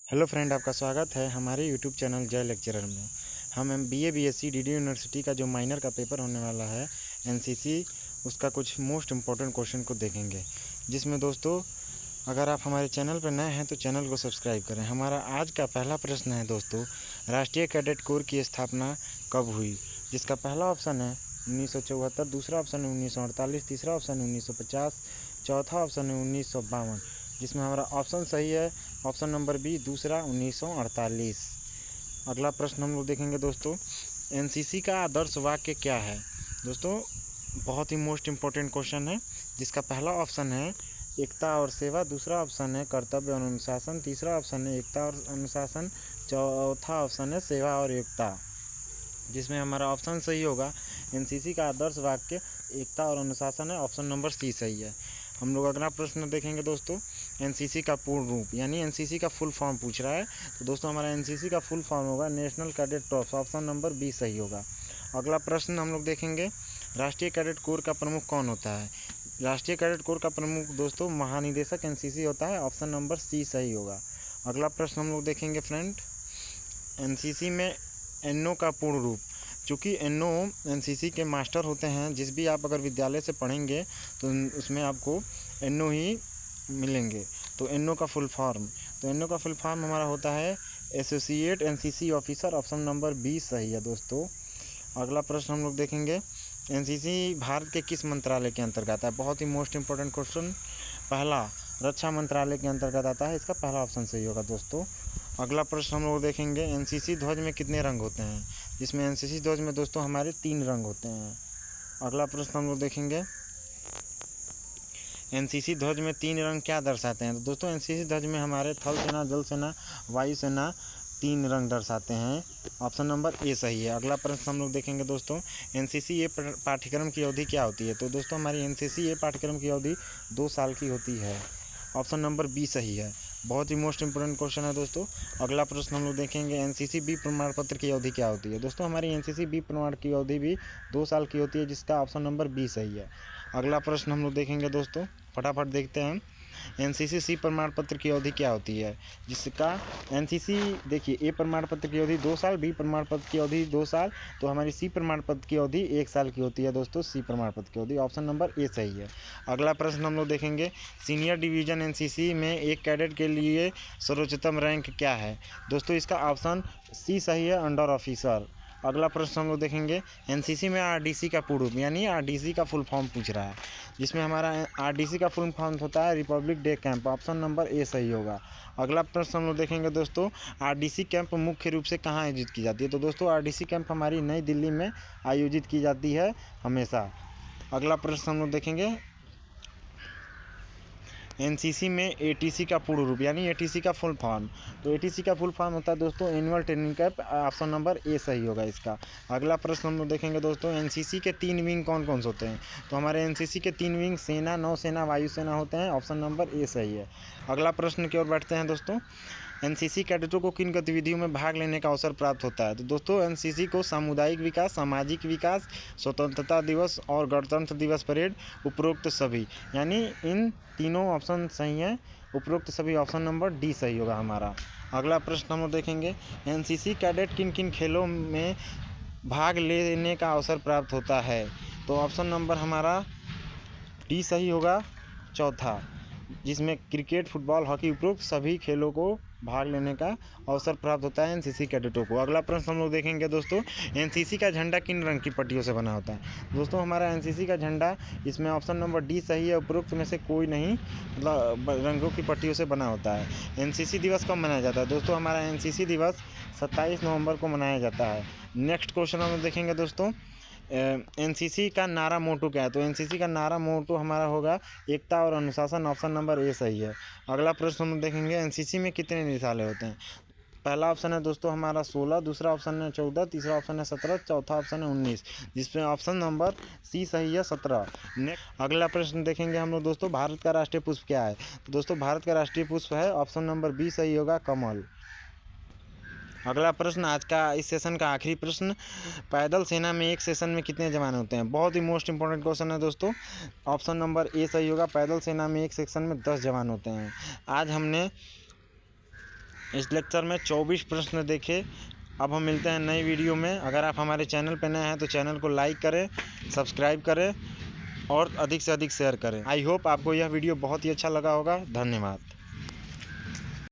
Hello friend, आपका स्वागत है हमारे यूट्यूब चैनल जय लेक्चरर में। हम बीए बीएससी डीडी यूनिवर्सिटी का जो माइनर का पेपर होने वाला है एनसीसी, उसका कुछ मोस्ट इम्पोर्टेंट क्वेश्चन को देखेंगे, जिसमें दोस्तों अगर आप हमारे चैनल पर नए हैं तो चैनल को सब्सक्राइब करें। हमारा आज का पहला प्रश्न है दोस्तों, राष्ट्रीय कैडेट कोर की स्थापना कब हुई? जिसका पहला ऑप्शन है 1974, दूसरा ऑप्शन है 1948, तीसरा ऑप्शन है 1950, चौथा ऑप्शन है 1952। जिसमें हमारा ऑप्शन सही है ऑप्शन नंबर बी, दूसरा 1948। अगला प्रश्न हम लोग देखेंगे दोस्तों, एनसीसी का आदर्श वाक्य क्या है? दोस्तों बहुत ही मोस्ट इम्पोर्टेंट क्वेश्चन है, जिसका पहला ऑप्शन है एकता और सेवा, दूसरा ऑप्शन है कर्तव्य और अनुशासन, तीसरा ऑप्शन है एकता और अनुशासन, चौथा ऑप्शन है सेवा और एकता। जिसमें हमारा ऑप्शन सही होगा एनसीसी का आदर्श वाक्य एकता और अनुशासन है, ऑप्शन नंबर सी सही है। हम लोग अगला प्रश्न देखेंगे दोस्तों, एनसीसी का पूर्ण रूप यानी एनसीसी का फुल फॉर्म पूछ रहा है। तो दोस्तों हमारा एनसीसी का फुल फॉर्म होगा national cadet corps, option number b सही होगा। अगला प्रश्न हम लोग देखेंगे, राष्ट्रीय कैडेट कोर का प्रमुख कौन होता है? राष्ट्रीय कैडेट कोर का प्रमुख दोस्तों महानिदेशक एनसीसी होता है, ऑप्शन नंबर सी सही होगा। अगला प्रश्न हम लोग देखेंगे फ्रेंड, एनसीसी में एनओ का पूर्ण रूप। चूँकि एनओ एनसीसी के मास्टर होते हैं, जिस भी आप अगर विद्यालय से पढ़ेंगे तो उसमें आपको एनओ ही मिलेंगे। तो एनओ का फुल फॉर्म हमारा होता है associate NCC officer, option number b सही है दोस्तों। अगला प्रश्न हम लोग देखेंगे, एनसीसी भारत के किस मंत्रालय के अंतर्गत आता है? बहुत ही मोस्ट इम्पोर्टेंट क्वेश्चन। पहला, रक्षा मंत्रालय के अंतर्गत आता है, इसका पहला ऑप्शन सही होगा दोस्तों। अगला प्रश्न हम लोग देखेंगे, एनसीसी ध्वज में कितने रंग होते हैं? जिसमें एनसीसी ध्वज में दोस्तों हमारे 3 रंग होते हैं। अगला प्रश्न हम लोग देखेंगे, एनसीसी ध्वज में 3 रंग क्या दर्शाते हैं? तो दोस्तों एनसीसी ध्वज में हमारे थल सेना, जल सेना, वायु सेना 3 रंग दर्शाते हैं, ऑप्शन नंबर ए सही है। अगला प्रश्न हम लोग देखेंगे दोस्तों, एनसीसी ए पाठ्यक्रम की अवधि क्या होती है? तो दोस्तों हमारी एनसीसी ए पाठ्यक्रम की अवधि 2 साल की होती है, ऑप्शन नंबर बी सही है। बहुत ही मोस्ट इंपोर्टेंट क्वेश्चन है दोस्तों। अगला प्रश्न हम लोग देखेंगे, एनसीसी बी प्रमाण पत्र की अवधि क्या होती है? दोस्तों हमारी एनसीसी बी प्रमाण की अवधि भी 2 साल की होती है, जिसका ऑप्शन नंबर बी सही है। अगला प्रश्न हम लोग देखेंगे दोस्तों, फटाफट देखते हैं, एनसीसी सी प्रमाण पत्र की अवधि क्या होती है? जिसका एनसीसी देखिए, ए प्रमाण पत्र की अवधि 2 साल, बी प्रमाण पत्र की अवधि 2 साल, तो हमारी सी प्रमाण पत्र की अवधि 1 साल की होती है दोस्तों, सी प्रमाण पत्र की अवधि, ऑप्शन नंबर ए सही है। अगला प्रश्न हम लोग देखेंगे, सीनियर डिवीजन एनसीसी में एक कैडेट के लिए सर्वोच्चतम रैंक क्या है? दोस्तों इसका ऑप्शन सी सही है, अंडर ऑफिसर। अगला प्रश्न हम लोग देखेंगे, एनसीसी में आरडीसी का पूर्ण रूप यानी आरडीसी का फुल फॉर्म पूछ रहा है, जिसमें हमारा आरडीसी का फुल फॉर्म होता है Republic day camp, option number A सही होगा। अगला प्रश्न हम लोग देखेंगे दोस्तों, आरडीसी कैंप मुख्य रूप से कहाँ आयोजित की जाती है? तो दोस्तों आरडीसी कैंप हमारी नई दिल्ली में आयोजित की जाती है हमेशा। अगला प्रश्न हम लोग देखेंगे, एनसीसी में एटीसी का पूर्ण रूप यानी एटीसी का फुल फॉर्म। तो एटीसी का फुल फॉर्म होता है दोस्तों annual training camp, option number A सही होगा इसका। अगला प्रश्न हम लोग देखेंगे दोस्तों, एनसीसी के 3 विंग कौन कौन से होते हैं? तो हमारे एनसीसी के 3 विंग सेना, नौसेना, वायुसेना होते हैं, ऑप्शन नंबर ए सही है। अगला प्रश्न की ओर बैठते हैं दोस्तों, एनसीसी कैडेटों को किन गतिविधियों में भाग लेने का अवसर प्राप्त होता है? तो दोस्तों एनसीसी को सामुदायिक विकास, सामाजिक विकास, स्वतंत्रता दिवस और गणतंत्र दिवस परेड, उपरोक्त सभी, यानी इन तीनों ऑप्शन सही हैं, उपरोक्त सभी, ऑप्शन नंबर डी सही होगा हमारा। अगला प्रश्न हम देखेंगे, एनसीसी कैडेट किन किन खेलों में भाग लेने का अवसर प्राप्त होता है? तो ऑप्शन नंबर हमारा डी सही होगा, चौथा, जिसमें क्रिकेट, फुटबॉल, हॉकी, उपरोक्त सभी खेलों को भाग लेने का अवसर प्राप्त होता है एनसीसी कैडेटों को। अगला प्रश्न हम लोग देखेंगे दोस्तों, एनसीसी का झंडा किन रंग की पट्टियों से बना होता है? दोस्तों हमारा एनसीसी का झंडा, इसमें ऑप्शन नंबर डी सही है, उपरोक्त में से कोई नहीं, मतलब रंगों की पट्टियों से बना होता है। एनसीसी दिवस कब मनाया जाता है? दोस्तों हमारा एनसीसी दिवस 27 नवंबर को मनाया जाता है। नेक्स्ट क्वेश्चन हम देखेंगे दोस्तों, एनसीसी का नारा मोटो क्या है? तो एनसीसी का नारा मोटो हमारा होगा एकता और अनुशासन, ऑप्शन नंबर ए सही है। अगला प्रश्न हम देखेंगे, एनसीसी में कितने निदेशालय होते हैं? पहला ऑप्शन है दोस्तों हमारा 16, दूसरा ऑप्शन है 14, तीसरा ऑप्शन है 17, चौथा ऑप्शन है 19, जिसमें ऑप्शन नंबर सी सही है, 17। नेक्स्ट अगला प्रश्न देखेंगे हम लोग दोस्तों, भारत का राष्ट्रीय पुष्प क्या है? तो दोस्तों भारत का राष्ट्रीय पुष्प है, ऑप्शन नंबर बी सही होगा, कमल। अगला प्रश्न, आज का इस सेशन का आखिरी प्रश्न, पैदल सेना में एक सेशन में कितने जवान होते हैं? बहुत ही मोस्ट इंपॉर्टेंट क्वेश्चन है दोस्तों, ऑप्शन नंबर ए सही होगा, पैदल सेना में एक सेक्शन में 10 जवान होते हैं। आज हमने इस लेक्चर में 24 प्रश्न देखे। अब हम मिलते हैं नई वीडियो में। अगर आप हमारे चैनल पर नए हैं तो चैनल को लाइक करें, सब्सक्राइब करें और अधिक से अधिक शेयर करें। आई होप आपको यह वीडियो बहुत ही अच्छा लगा होगा। धन्यवाद।